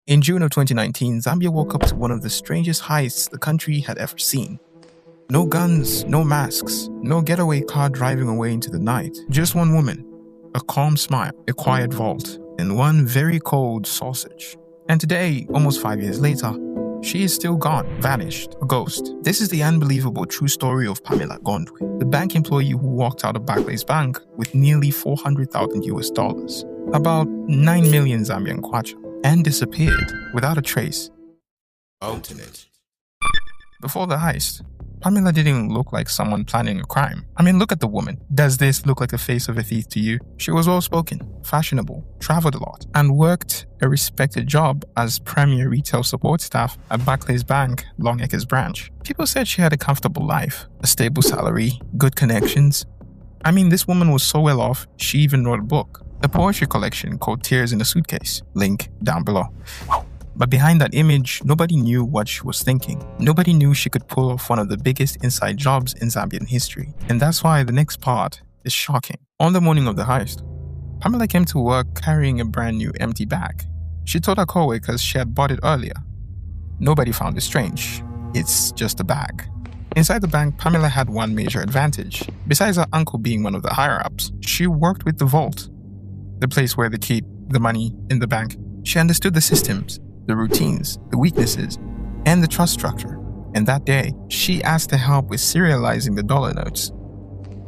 In June of 2019, Zambia woke up to one of the strangest heists the country had ever seen. No guns, no masks, no getaway car driving away into the night. Just one woman, a calm smile, a quiet vault, and one very cold sausage. And today, almost 5 years later, she is still gone, vanished, a ghost. This is the unbelievable true story of Pamela Gondwe, the bank employee who walked out of Barclays Bank with nearly $400,000, about 9 million Zambian kwacha, and disappeared without a trace. Alternate. Before the heist, Pamela didn't look like someone planning a crime. I mean, look at the woman. Does this look like the face of a thief to you? She was well-spoken, fashionable, traveled a lot, and worked a respected job as premier retail support staff at Barclays Bank, Long Acres branch. People said she had a comfortable life, a stable salary, good connections. I mean, this woman was so well off, she even wrote a book, a poetry collection called Tears in a Suitcase. Link down below. But behind that image, nobody knew what she was thinking. Nobody knew she could pull off one of the biggest inside jobs in Zambian history. And that's why the next part is shocking. On the morning of the heist, Pamela came to work carrying a brand new empty bag. She told her co-workers she had bought it earlier. Nobody found it strange. It's just a bag. Inside the bank, Pamela had one major advantage. Besides her uncle being one of the higher-ups, she worked with the vault, the place where they keep the money in the bank. She understood the systems, the routines, the weaknesses, and the trust structure. And that day, she asked to help with serializing the dollar notes,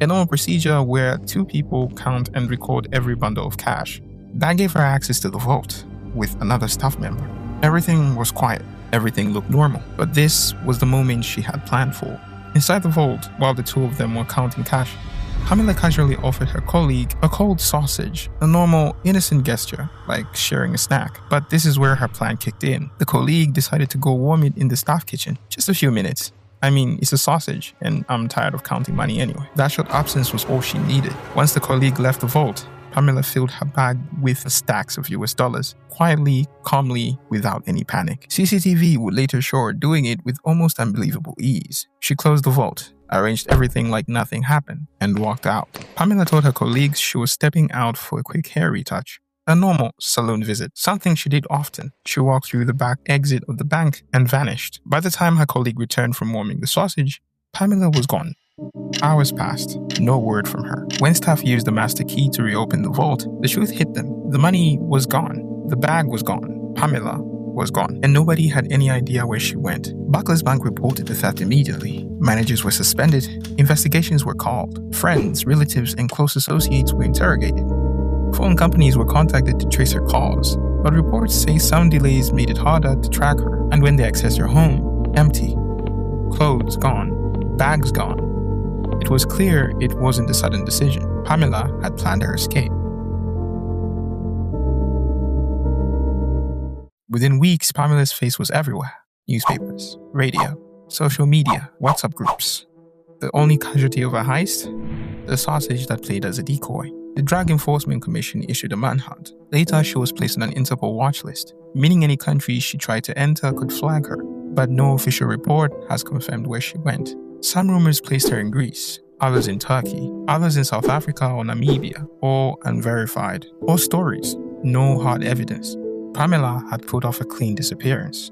a normal procedure where two people count and record every bundle of cash. That gave her access to the vault with another staff member. Everything was quiet. Everything looked normal. But this was the moment she had planned for. Inside the vault, while the two of them were counting cash, Pamela casually offered her colleague a cold sausage, a normal, innocent gesture, like sharing a snack. But this is where her plan kicked in. The colleague decided to go warm it in the staff kitchen. Just a few minutes. I mean, it's a sausage, and I'm tired of counting money anyway. That short absence was all she needed. Once the colleague left the vault, Pamela filled her bag with stacks of US dollars, quietly, calmly, without any panic. CCTV would later show her doing it with almost unbelievable ease. She closed the vault, arranged everything like nothing happened, and walked out. Pamela told her colleagues she was stepping out for a quick hair retouch, a normal salon visit, something she did often. She walked through the back exit of the bank and vanished. By the time her colleague returned from warming the sausage, Pamela was gone. Hours passed, no word from her. When staff used the master key to reopen the vault, the truth hit them. The money was gone, the bag was gone, Pamela was gone, and nobody had any idea where she went. Barclays Bank reported the theft immediately. Managers were suspended, investigations were called, friends, relatives, and close associates were interrogated. Phone companies were contacted to trace her calls, but reports say some delays made it harder to track her, and when they accessed her home, empty. Clothes gone, bags gone. It was clear it wasn't a sudden decision. Pamela had planned her escape. Within weeks, Pamela's face was everywhere. Newspapers, radio, social media, WhatsApp groups. The only casualty of a heist? The sausage that played as a decoy. The Drug Enforcement Commission issued a manhunt. Later, she was placed on an Interpol watch list, meaning any country she tried to enter could flag her. But no official report has confirmed where she went. Some rumors placed her in Greece, others in Turkey, others in South Africa or Namibia, all unverified. All stories, no hard evidence. Pamela had pulled off a clean disappearance.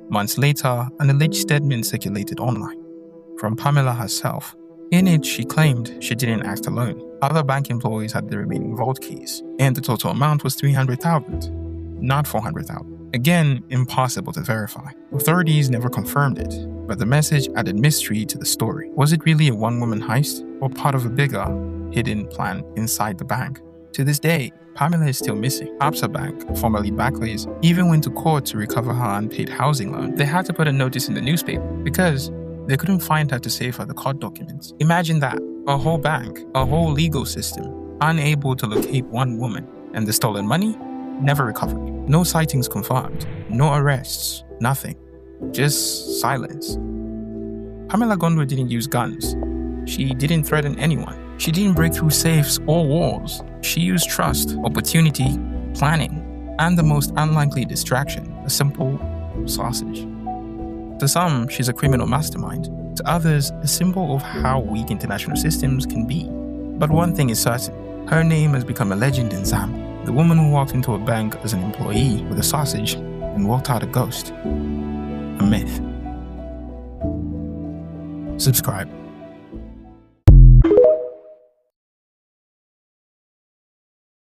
Months later, an alleged statement circulated online from Pamela herself. In it, she claimed she didn't act alone. Other bank employees had the remaining vault keys, and the total amount was $300,000, not $400,000. Again, impossible to verify. Authorities never confirmed it, but the message added mystery to the story. Was it really a one-woman heist, or part of a bigger, hidden plan inside the bank? To this day, Pamela is still missing. Absa Bank, formerly Barclays, even went to court to recover her unpaid housing loan. They had to put a notice in the newspaper because they couldn't find her to save her the court documents. Imagine that, a whole bank, a whole legal system, unable to locate one woman, and the stolen money never recovered. No sightings confirmed, no arrests, nothing. Just silence. Pamela Gondwe didn't use guns. She didn't threaten anyone. She didn't break through safes or walls. She used trust, opportunity, planning, and the most unlikely distraction, a simple sausage. To some, she's a criminal mastermind. To others, a symbol of how weak international systems can be. But one thing is certain, her name has become a legend in Zambia. The woman who walked into a bank as an employee with a sausage and walked out a ghost. A myth. Subscribe.